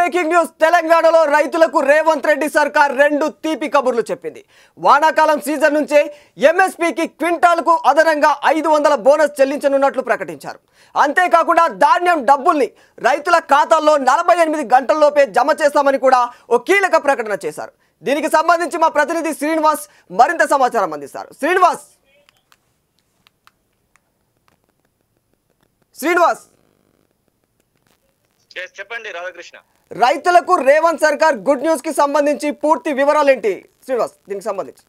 Breaking news తెలంగాణలో రైతులకు రేవంత్ రెడ్డి సర్కార్ రెండు తీపి కబుర్లు చెప్పింది. వానాకాలం సీజన్ నుంచే ఎంఎస్పీకి క్వింటాల్కు అదనంగా 500 బోనస్ చెల్లించనున్నట్లు ప్రకటించారు. అంతేకాకుండా ధాన్యం డబ్బుల్ని రైతుల ఖాతాల్లో 48 గంటల్లోపే జమ చేస్తామని కూడా ఓ కీలక ప్రకటన చేశారు. దీనికి సంబంధించి మా ప్రతినిధి శ్రీనివాస్ మరింత సమాచారం అందిస్తారు. శ్రీనివాస్ చెప్పండి రాధాకృష్ణ. రైతులకు రేవంత్ సర్కార్ గుడ్ న్యూస్ కి సంబంధించి పూర్తి వివరాలు ఏంటి శ్రీనివాస్? దీనికి సంబంధించి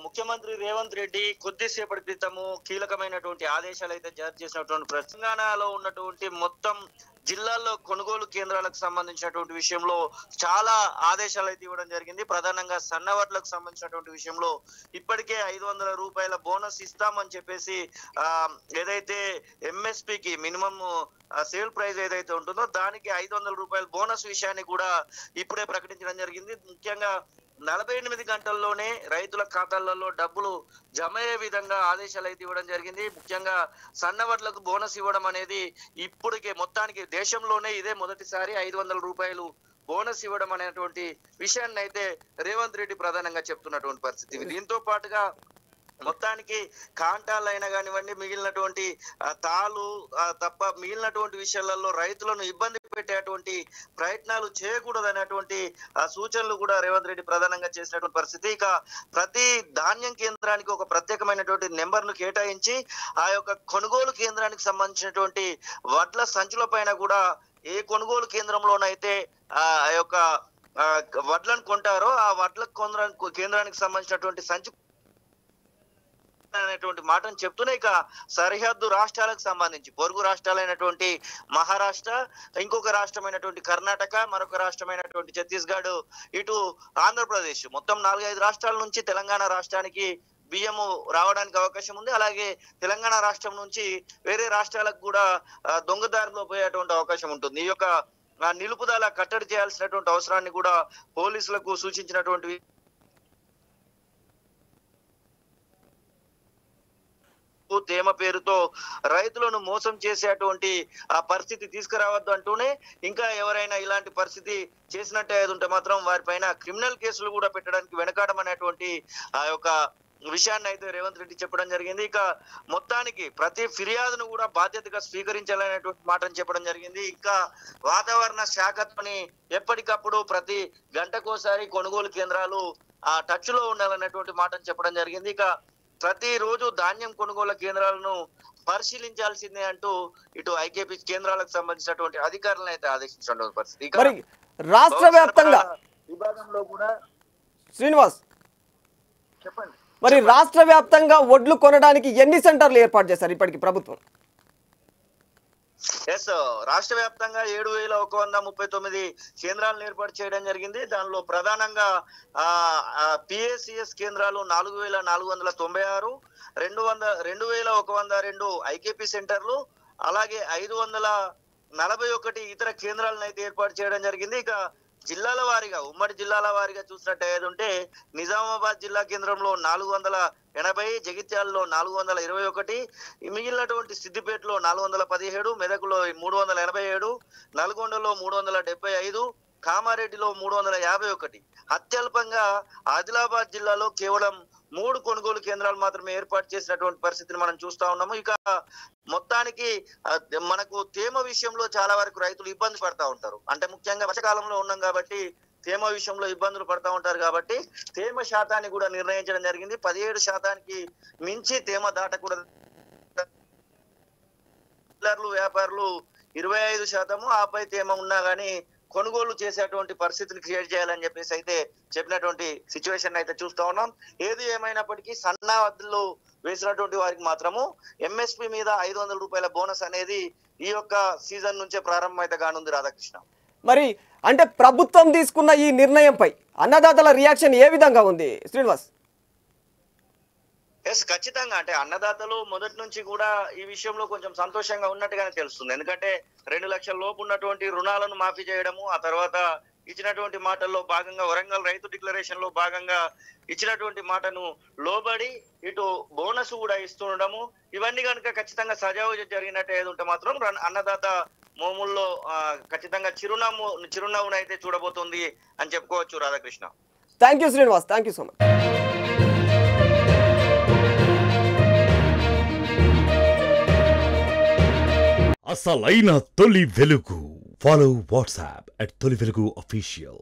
ముఖ్యమంత్రి రేవంత్ రెడ్డి కొద్దిసేపటి క్రితము కీలకమైనటువంటి ఆదేశాలు అయితే జారీ చేసినటువంటి తెలంగాణలో ఉన్నటువంటి మొత్తం జిల్లాల్లో కొనుగోలు కేంద్రాలకు సంబంధించినటువంటి విషయంలో చాలా ఆదేశాలు అయితే ఇవ్వడం జరిగింది. ప్రధానంగా సన్నవడ్లకు సంబంధించినటువంటి విషయంలో ఇప్పటికే 500 రూపాయల బోనస్ ఇస్తామని చెప్పేసి ఏదైతే ఎంఎస్పీకి మినిమం సేల్ ప్రైస్ ఏదైతే ఉంటుందో దానికి 500 రూపాయల బోనస్ విషయాన్ని కూడా ఇప్పుడే ప్రకటించడం జరిగింది. ముఖ్యంగా 48 గంటల్లోనే రైతుల ఖాతాలలో డబ్బులు జమ అయ్యే విధంగా ఆదేశాలు అయితే ఇవ్వడం జరిగింది. ముఖ్యంగా సన్నవడ్లకు బోనస్ ఇవ్వడం అనేది ఇప్పటికే మొత్తానికి దేశంలోనే ఇదే మొదటిసారి 500 రూపాయలు బోనస్ ఇవ్వడం అనేటువంటి విషయాన్ని అయితే రేవంత్ రెడ్డి ప్రధానంగా చెప్తున్నటువంటి పరిస్థితి. దీంతో పాటుగా మొత్తానికి కాంటాలైనా కానివ్వండి, మిగిలినటువంటి తాలు తప్ప మిగిలినటువంటి విషయాలలో రైతులను ఇబ్బంది పెట్టేటువంటి ప్రయత్నాలు చేయకూడదు అనేటువంటి సూచనలు కూడా రేవంత్ రెడ్డి ప్రధానంగా చేసినటువంటి పరిస్థితి. ఇక ప్రతి ధాన్యం కేంద్రానికి ఒక ప్రత్యేకమైనటువంటి నెంబర్ను కేటాయించి ఆ యొక్క కొనుగోలు కేంద్రానికి సంబంధించినటువంటి వడ్ల సంచుల పైన కూడా ఏ కొనుగోలు కేంద్రంలోనైతే ఆ యొక్క వడ్లను కొంటారో ఆ వడ్ల కేంద్రానికి సంబంధించినటువంటి సంచి అనేటువంటి మాటను చెప్తూనే ఇక సరిహద్దు రాష్ట్రాలకు సంబంధించి పొరుగు రాష్ట్రాలైనటువంటి మహారాష్ట్ర, ఇంకొక రాష్ట్రమైనటువంటి కర్ణాటక, మరొక రాష్ట్రమైనటువంటి ఛత్తీస్గఢ్, ఇటు ఆంధ్రప్రదేశ్, మొత్తం 4-5 రాష్ట్రాల నుంచి తెలంగాణ రాష్ట్రానికి బియ్యము రావడానికి అవకాశం ఉంది. అలాగే తెలంగాణ రాష్ట్రం నుంచి వేరే రాష్ట్రాలకు కూడా దొంగదారిలో పోయేటువంటి అవకాశం ఉంటుంది. ఈ యొక్క నిలుపుదల కట్టడి చేయాల్సినటువంటి అవసరాన్ని కూడా పోలీసులకు సూచించినటువంటి తేమ పేరుతో రైతులను మోసం చేసేటువంటి ఆ పరిస్థితి తీసుకురావద్దు అంటూనే ఇంకా ఎవరైనా ఇలాంటి పరిస్థితి చేసినట్టే ఉంటే మాత్రం వారిపైన క్రిమినల్ కేసులు కూడా పెట్టడానికి వెనకాడమనేటువంటి ఆ యొక్క విషయాన్ని అయితే రేవంత్ రెడ్డి చెప్పడం జరిగింది. ఇక మొత్తానికి ప్రతి ఫిర్యాదును కూడా బాధ్యతగా స్వీకరించాలనేటువంటి మాటను చెప్పడం జరిగింది. ఇంకా వాతావరణ శాఖతోని ఎప్పటికప్పుడు ప్రతి గంటకోసారి కొనుగోలు కేంద్రాలు ఆ టచ్ లో ఉండాలనేటువంటి మాటను చెప్పడం జరిగింది. ఇక ప్రతిరోజు ధాన్యం కొనుగోలు కేంద్రాలను పరిశీలించాల్సిందే అంటూ ఇటు ఐకేపీ కేంద్రాలకు సంబంధించినటువంటి అధికారులను అయితే ఆదేశించడం పరిస్థితి. రాష్ట్ర వ్యాప్తంగా విభాగంలో కూడా శ్రీనివాస్ చెప్పండి. మరి రాష్ట్ర వ్యాప్తంగా వడ్లు కొనడానికి ఎన్ని సెంటర్లు ఏర్పాటు చేశారు ఇప్పటికి ప్రభుత్వం? రాష్ట్ర వ్యాప్తంగా 7,139 కేంద్రాలను ఏర్పాటు చేయడం జరిగింది. దానిలో ప్రధానంగా పిఏసిఎస్ కేంద్రాలు 4,496, 2,102 ఐకేపీ సెంటర్లు, అలాగే 541 ఇతర కేంద్రాలను అయితే ఏర్పాటు చేయడం జరిగింది. ఇక జిల్లాల వారీగా ఉమ్మడి జిల్లాల వారీగా చూసినట్టయితే నిజామాబాద్ జిల్లా కేంద్రంలో 480, జగిత్యాలలో 421, మిగిలినటువంటి సిద్దిపేటలో 417, మెదకులో 387, నల్గొండలో 375, కామారెడ్డిలో 351. అత్యల్పంగా ఆదిలాబాద్ జిల్లాలో కేవలం 3 కొనుగోలు కేంద్రాలు మాత్రమే ఏర్పాటు చేసినటువంటి పరిస్థితిని మనం చూస్తా ఉన్నాము. ఇక మొత్తానికి మనకు తేమ విషయంలో చాలా వరకు రైతులు ఇబ్బంది పడతా ఉంటారు. అంటే ముఖ్యంగా వర్షకాలంలో ఉన్నాం కాబట్టి తేమ విషయంలో ఇబ్బందులు పడతా ఉంటారు. కాబట్టి తేమ శాతాన్ని కూడా నిర్ణయించడం జరిగింది. 17% మించి తేమ దాటకూడదు. వ్యాపారులు 25%, ఆపై తేమ ఉన్నా గానీ కొనుగోలు చేసేటువంటి పరిస్థితిని క్రియేట్ చేయాలని చెప్పేసి అయితే చెప్పినటువంటి సిచ్యువేషన్ అయితే చూస్తా ఉన్నాం. ఏది ఏమైనప్పటికీ సన్నవడ్లు వేసినటువంటి వారికి మాత్రము ఎంఎస్పీ మీద 500 రూపాయల బోనస్ అనేది ఈ యొక్క సీజన్ నుంచే ప్రారంభం అయితే కానుంది. రాధాకృష్ణ, మరి అంటే ప్రభుత్వం తీసుకున్న ఈ నిర్ణయంపై అన్నదాతల రియాక్షన్ ఏ విధంగా ఉంది శ్రీనివాస్? ఖచ్చితంగా అంటే అన్నదాతలు మొదటి నుంచి కూడా ఈ విషయంలో కొంచెం సంతోషంగా ఉన్నట్టుగానే తెలుస్తుంది. ఎందుకంటే 2 లక్షల లోపు ఉన్నటువంటి రుణాలను మాఫీ చేయడము, ఆ తర్వాత ఇచ్చినటువంటి మాటల్లో భాగంగా వరంగల్ రైతు డిక్లరేషన్ లో భాగంగా ఇచ్చినటువంటి మాటను లోబడి ఇటు బోనస్ కూడా ఇస్తుండడము, ఇవన్నీ కనుక ఖచ్చితంగా సజావుగా జరిగినట్టు ఏది ఉంటే మాత్రం అన్నదాత మోముల్లో ఖచ్చితంగా చిరునవ్వును అయితే చూడబోతుంది అని చెప్పుకోవచ్చు. Radhakrishna, thank you Srinivas, thank you so much. అసలైన తొలి వెలుగు. ఫాలో వాట్సాప్ @తొలి వెలుగు official.